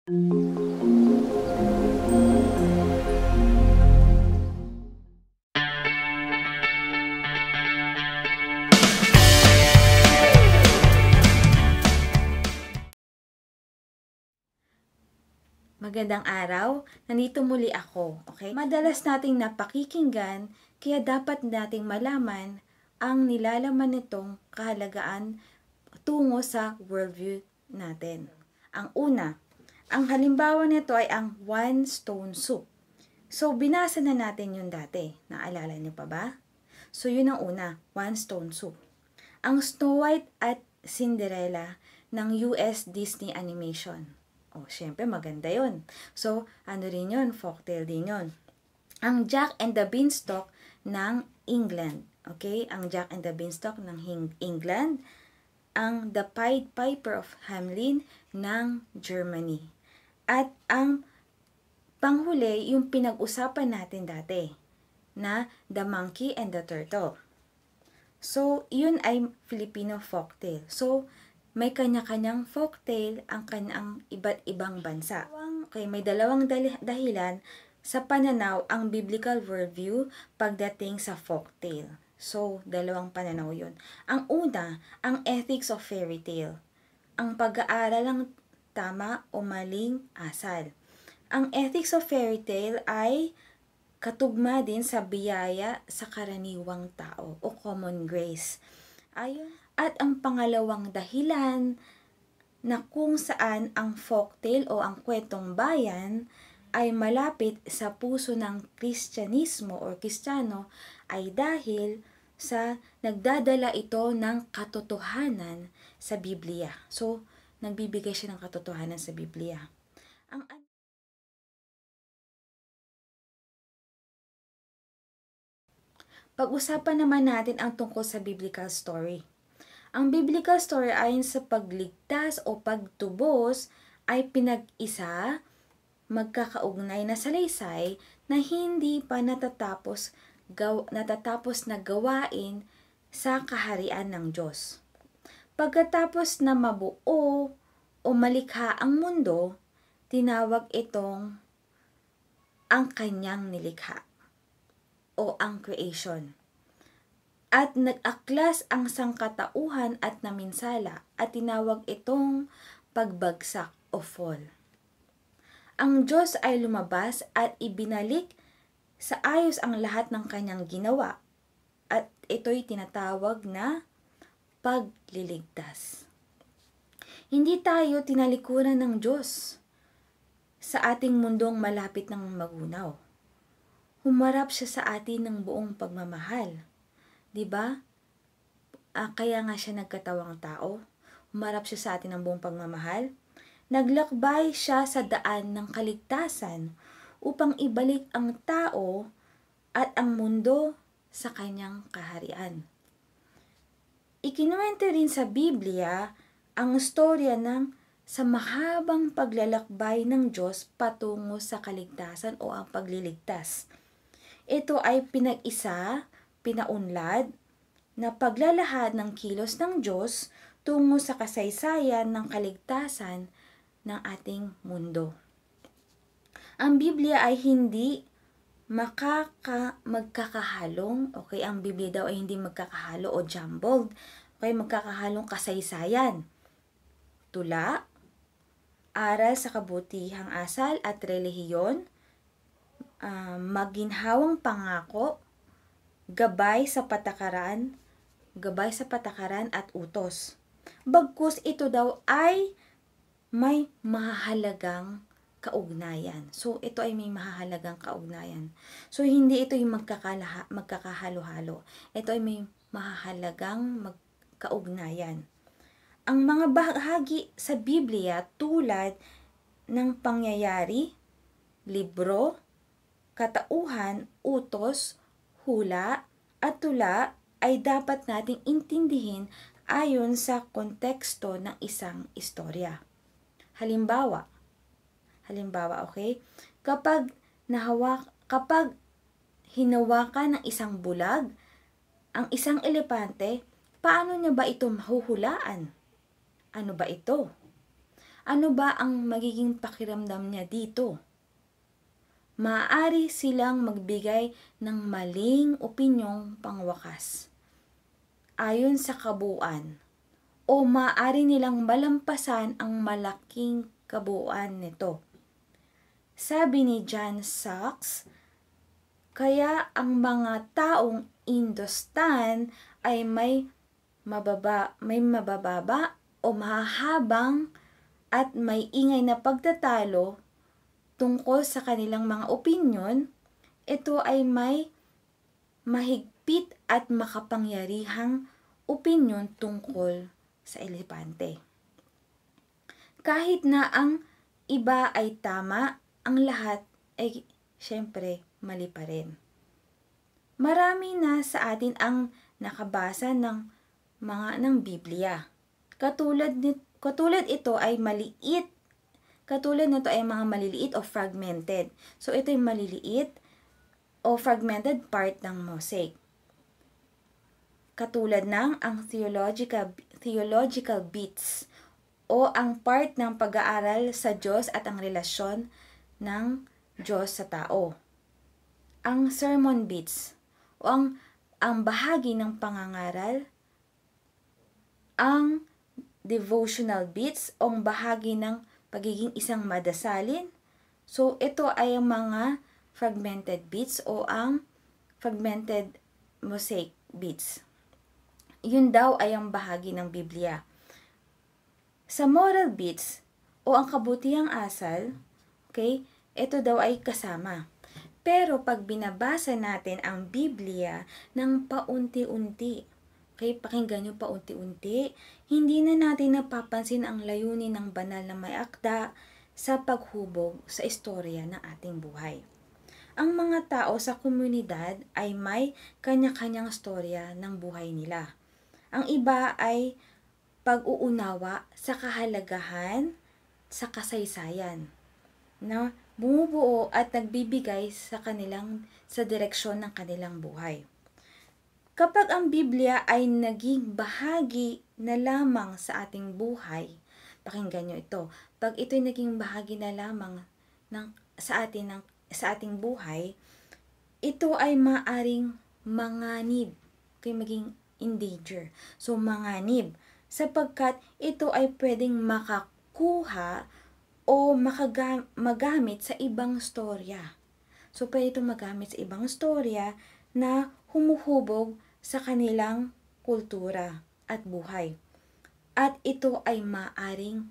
Magandang araw, nandito muli ako, okay? Madalas nating napakikinggan, kaya dapat nating malaman ang nilalaman nitong kahalagaan tungo sa worldview natin. Ang una, ang halimbawa nito ay ang one stone soup. So, binasa na natin yun dati. Naalala niyo pa ba? So, yun ang una, one stone soup. Ang Snow White at Cinderella ng US Disney Animation. Oh, syempre maganda yun. So, ano rin yun? Folktale din yun. Ang Jack and the Beanstalk ng England. Okay? Ang Jack and the Beanstalk ng England. Ang The Pied Piper of Hamelin ng Germany. At ang panghuli, yung pinag-usapan natin dati na The Monkey and the Turtle. So, yun ay Filipino folktale. So, may kanya-kanyang folktale ang kanyang iba't ibang bansa. Okay, may dalawang dahilan sa pananaw ang biblical worldview pagdating sa folktale. So, dalawang pananaw yun. Ang una, ang ethics of fairy tale. Ang pag-aaral ng tama o maling asal. Ang ethics of fairy tale ay katugma din sa biyaya sa karaniwang tao o common grace. Ayon. At ang pangalawang dahilan na kung saan ang folktale o ang kwentong bayan ay malapit sa puso ng Kristyanismo o Kristiyano ay dahil sa nagdadala ito ng katotohanan sa Biblia. So, nagbibigay siya ng katotohanan sa Biblia. Pag-usapan naman natin ang tungkol sa biblical story. Ang biblical story ayon sa pagligtas o pagtubos ay pinag-isa, magkakaugnay na salaysay na hindi pa natatapos na gawain sa kaharian ng Diyos. Pagkatapos na mabuo o malikha ang mundo, tinawag itong ang kanyang nilikha o ang creation. At nag-aklas ang sangkatauhan at naminsala at tinawag itong pagbagsak o fall. Ang Diyos ay lumabas at ibinalik sa ayos ang lahat ng kanyang ginawa at ito'y tinatawag na pagliligtas. Hindi tayo tinalikuran ng Diyos sa ating mundong malapit ng magunaw. Humarap siya sa atin ng buong pagmamahal. Diba? Kaya nga siya nagkatawang tao. Humarap siya sa atin ng buong pagmamahal. Naglakbay siya sa daan ng kaligtasan upang ibalik ang tao at ang mundo sa kanyang kaharian. Ikinuwento rin sa Biblia ang storya ng sa mahabang paglalakbay ng Diyos patungo sa kaligtasan o ang pagliligtas. Ito ay pinag-isa, pinaunlad na paglalahad ng kilos ng Diyos tungo sa kasaysayan ng kaligtasan ng ating mundo. Ang Biblia ay hindi magkakahalong, okay, ang Biblia daw ay hindi magkakahalo o jumbled, okay, magkakahalong kasaysayan, tula, aral sa kabutihang asal at relihiyon, maginhawang pangako, gabay sa patakaran at utos. Bagkus ito daw ay may mahahalagang kaugnayan. So, ito ay may mahahalagang kaugnayan. So, hindi ito yung magkakahalo-halo. Ito ay may mahahalagang kaugnayan. Ang mga bahagi sa Biblia tulad ng pangyayari, libro, katauhan, utos, hula, at tula ay dapat nating intindihin ayon sa konteksto ng isang istorya. Halimbawa, okay? Kapag hinawakan ng isang bulag, ang isang elepante, paano niya ba ito mahuhulaan? Ano ba ito? Ano ba ang magiging pakiramdam niya dito? Maaari silang magbigay ng maling opinyong pangwakas ayon sa kabuuan, o maaari nilang malampasan ang malaking kabuuan nito. Sabi ni John Sachs, kaya ang mga taong Indostan ay may mabababa o mahahabang at may ingay na pagtatalo tungkol sa kanilang mga opinyon. Ito ay may mahigpit at makapangyarihang opinyon tungkol sa elepante. Kahit na ang iba ay tama, ang lahat ay syempre mali pa rin. Marami na sa atin ang nakabasa ng Biblia. Katulad ito ay maliit. Katulad nito ay mga maliliit o fragmented. So ito ay maliliit o fragmented part ng mosaic. Katulad ng ang theological bits o ang part ng pag-aaral sa Diyos at ang relasyon ng Diyos sa tao. Ang sermon bits o ang bahagi ng pangangaral, ang devotional bits o ang bahagi ng pagiging isang madasalin. So, ito ay ang mga fragmented bits o ang fragmented mosaic bits. Yun daw ay ang bahagi ng Biblia. Sa moral bits o ang kabutihang asal, okay, ito daw ay kasama. Pero pag binabasa natin ang Biblia ng paunti-unti, okay, pakinggan nyo paunti-unti, hindi na natin napapansin ang layunin ng banal na may akda sa paghubog sa istorya ng ating buhay. Ang mga tao sa komunidad ay may kanya-kanyang istorya ng buhay nila. Ang iba ay pag-uunawa sa kahalagahan sa kasaysayan na bumubuo at nagbibigay sa direksyon ng kanilang buhay. Kapag ang Biblia ay naging bahagi na lamang sa ating buhay, pakinggan nyo ito, pag ito'y naging bahagi na lamang sa ating buhay, ito ay maaring manganib, kaya maging in danger. So, manganib, sapagkat ito ay pwedeng makakuha o magamit sa ibang storya. So, pwede itong magamit sa ibang storya na humuhubog sa kanilang kultura at buhay. At ito ay maaring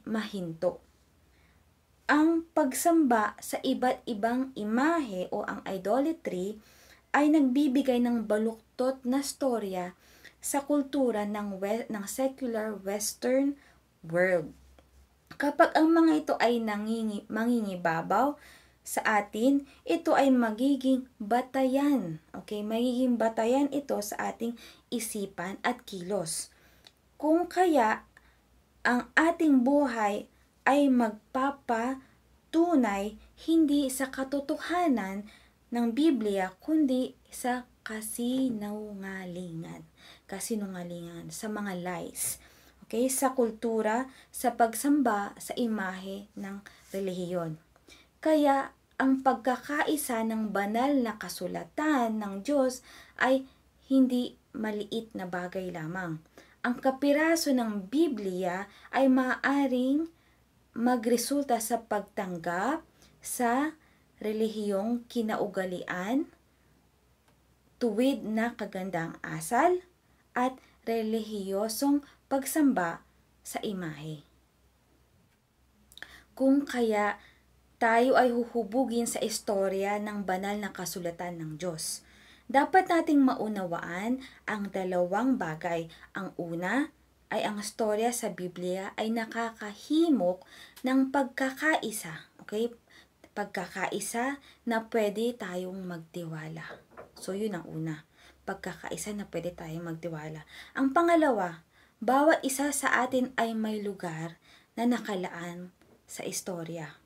mahinto. Ang pagsamba sa iba't ibang imahe o ang idolatry ay nagbibigay ng baluktot na storya sa kultura ng secular Western world. Kapag ang mga ito ay mangingibabaw sa atin, ito ay magiging batayan. Okay, magiging batayan ito sa ating isipan at kilos. Kung kaya ang ating buhay ay magpapatunay hindi sa katotohanan ng Biblia, kundi sa kasinungalingan, sa mga lies. Okay, sa kultura, sa pagsamba sa imahe ng relihiyon. Kaya ang pagkakaisa ng banal na kasulatan ng Diyos ay hindi maliit na bagay lamang. Ang kapiraso ng Biblia ay maaaring magresulta sa pagtanggap sa relihiyong kinaugalian, tuwid na kagandang asal, at relihiyosong pagsamba sa imahe. Kung kaya tayo ay huhubugin sa istorya ng banal na kasulatan ng Diyos, dapat nating maunawaan ang dalawang bagay. Ang una ay ang istorya sa Biblia ay nakakahimok ng pagkakaisa. Okay? Pagkakaisa na pwede tayong magtiwala. So, yun ang una. Pagkakaisa na pwede tayong magtiwala. Ang pangalawa, bawat isa sa atin ay may lugar na nakalaan sa istorya.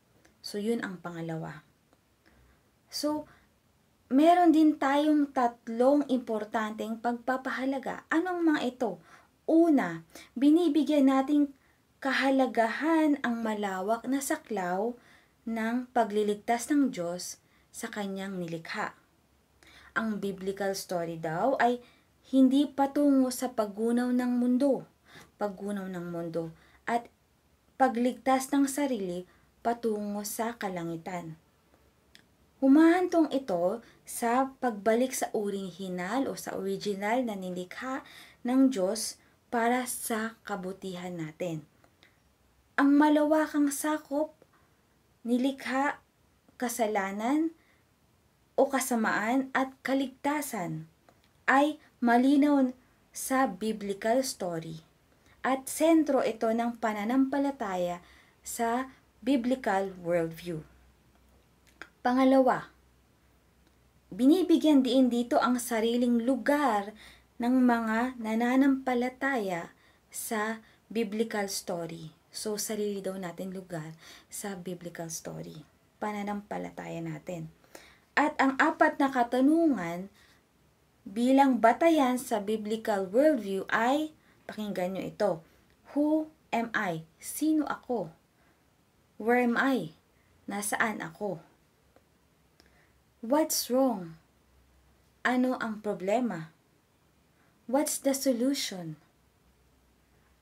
So, yun ang pangalawa. So, meron din tayong tatlong importanteng pagpapahalaga. Anong mga ito? Una, binibigyan nating kahalagahan ang malawak na saklaw ng pagliligtas ng Diyos sa kanyang nilikha. Ang biblical story daw ay hindi patungo sa paggunaw ng mundo at pagligtas ng sarili patungo sa kalangitan. Humahantong ito sa pagbalik sa orihinal o sa original na nilikha ng Diyos para sa kabutihan natin. Ang malawakang sakop, nilikha, kasalanan o kasamaan at kaligtasan ay malinaw sa biblical story at sentro ito ng pananampalataya sa biblical worldview. Pangalawa, binibigyan din dito ang sariling lugar ng mga nananampalataya sa biblical story. So, sarili daw natin lugar sa biblical story. Pananampalataya natin. At ang apat na katanungan bilang batayan sa biblical worldview ay, pakinggan nyo ito, who am I? Sino ako? Where am I? Nasaan ako? What's wrong? Ano ang problema? What's the solution?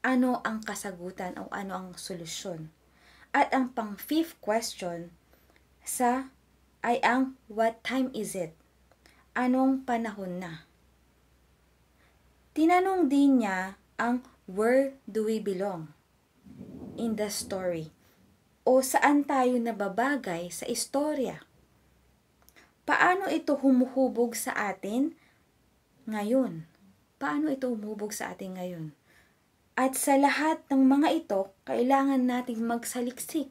Ano ang kasagutan o ano ang solusyon? At ang pang-fifth question ay ang what time is it? Anong panahon na? Tinanong din niya ang where do we belong in the story? O saan tayo nababagay sa istorya? Paano ito humuhubog sa atin ngayon? Paano ito humuhubog sa atin ngayon? At sa lahat ng mga ito, kailangan nating magsaliksik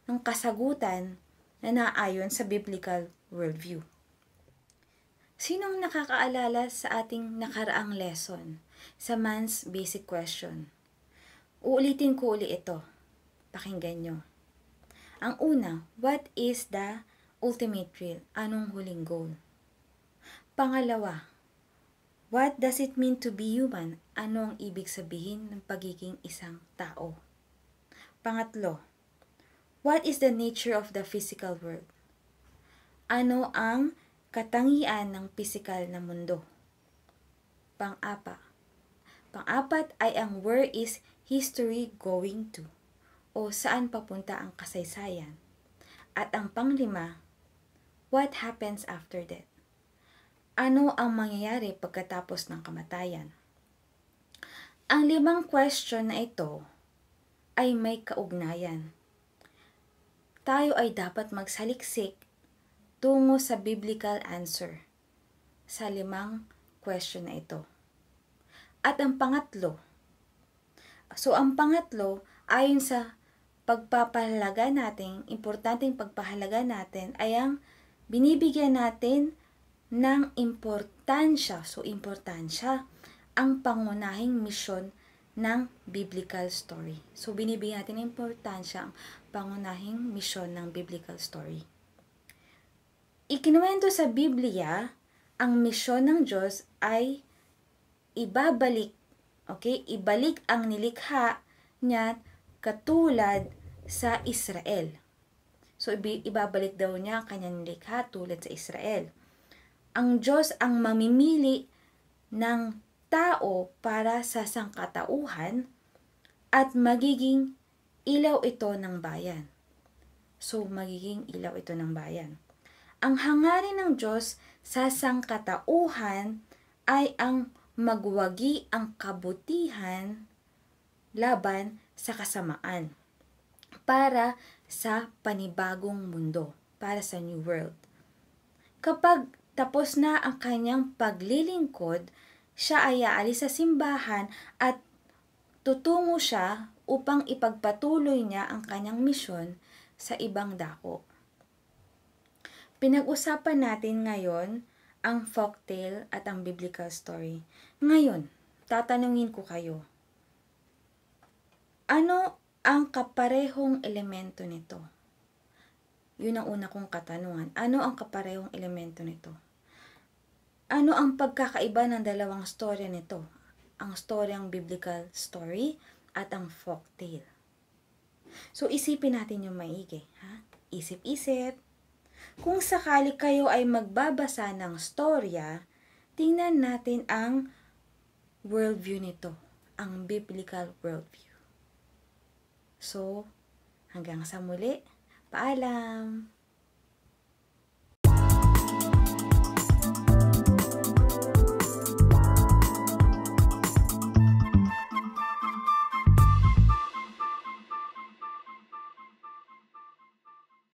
ng kasagutan na naayon sa biblical worldview. Sinong nakakaalala sa ating nakaraang lesson sa man's basic question? Uulitin ko uli ito. Pakinggan nyo. Ang una, what is the ultimate real? Anong huling goal? Pangalawa, what does it mean to be human? Ano ang ibig sabihin ng pagiging isang tao? Pangatlo, what is the nature of the physical world? Ano ang katangian ng physical na mundo? Pang-apat ay ang where is history going to? O saan papunta ang kasaysayan? At ang panglima, what happens after death? Ano ang mangyayari pagkatapos ng kamatayan? Ang 5 question na ito ay may kaugnayan. Tayo ay dapat magsaliksik tungo sa biblical answer sa 5 question na ito. At ang pangatlo, ayon sa pagpapahalaga natin, importanteng pagpahalaga natin ay ang binibigyan natin ng importansya. So, importansya ang pangunahing misyon ng biblical story. So, binibigyan natin ng importansya ang pangunahing misyon ng biblical story. Ikinuwento sa Biblia, ang misyon ng Diyos ay ibalik ang nilikha niya katulad sa Israel. So, ibabalik daw niya ang kanyang nilikha tulad sa Israel. Ang Diyos ang mamimili ng tao para sa sangkatauhan at magiging ilaw ito ng bayan. So, magiging ilaw ito ng bayan. Ang hangarin ng Diyos sa sangkatauhan ay ang magwagi ang kabutihan laban sa kasamaan para sa panibagong mundo, para sa new world. Kapag tapos na ang kanyang paglilingkod, siya ay aalis sa simbahan at tutungo siya upang ipagpatuloy niya ang kanyang misyon sa ibang dako. Pinag-usapan natin ngayon ang folktale at ang biblical story. Ngayon, tatanungin ko kayo, ano ang kaparehong elemento nito? Yun ang una kong katanungan. Ano ang kaparehong elemento nito? Ano ang pagkakaiba ng dalawang storya nito? Ang storyang biblical story at ang folktale. So, isipin natin yung maigi. Ha? Isip-isip. Kung sakali kayo ay magbabasa ng storya, tingnan natin ang worldview nito, ang biblical worldview. So, hanggang sa muli, paalam!